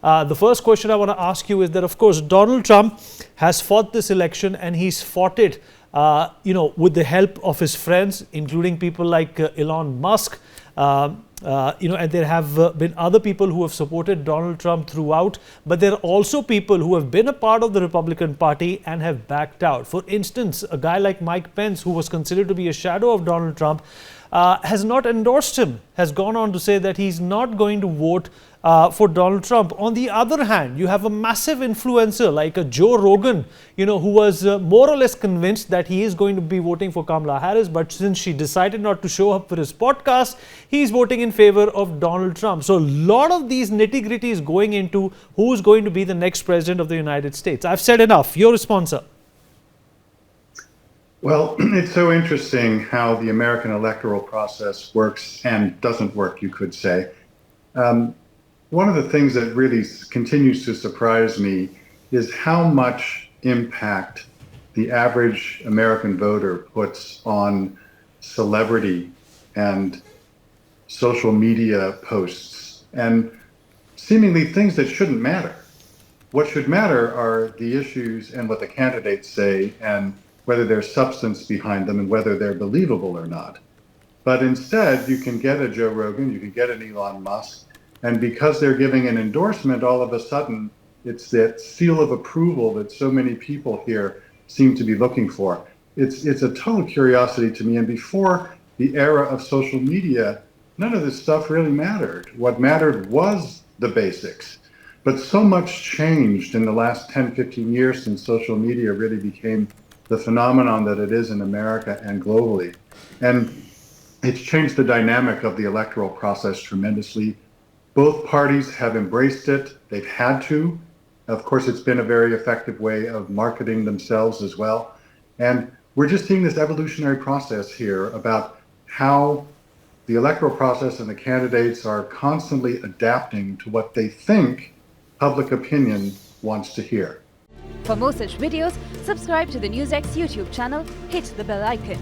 The first question I want to ask you is that, of course, Donald Trump has fought this election, and he's fought it, with the help of his friends, including people like Elon Musk. And there have been other people who have supported Donald Trump throughout, but there are also people who have been a part of the Republican Party and have backed out. For instance, a guy like Mike Pence, who was considered to be a shadow of Donald Trump, has not endorsed him, has gone on to say that he's not going to vote for Donald Trump. On the other hand, you have a massive influencer like a Joe Rogan, who was more or less convinced that he is going to be voting for Kamala Harris, but since she decided not to show up for his podcast, he's voting in favor of Donald Trump. So a lot of these nitty-gritties going into who's going to be the next president of the United States. I've said enough. Your response, sir? Well, it's so interesting how the American electoral process works and doesn't work, you could say. One of the things that really continues to surprise me is how much impact the average American voter puts on celebrity and social media posts and seemingly things that shouldn't matter. What should matter are the issues and what the candidates say and whether there's substance behind them and whether they're believable or not. But instead, you can get a Joe Rogan, you can get an Elon Musk, and because they're giving an endorsement, all of a sudden, it's that seal of approval that so many people here seem to be looking for. It's a total curiosity to me. And before the era of social media, none of this stuff really mattered. What mattered was the basics. But so much changed in the last 10, 15 years since social media really became the phenomenon that it is in America and globally. And it's changed the dynamic of the electoral process tremendously. Both parties have embraced it. They've had to. Of course, it's been a very effective way of marketing themselves as well. And we're just seeing this evolutionary process here about how the electoral process and the candidates are constantly adapting to what they think public opinion wants to hear. For more such videos, subscribe to the Newsx YouTube channel, hit the bell icon.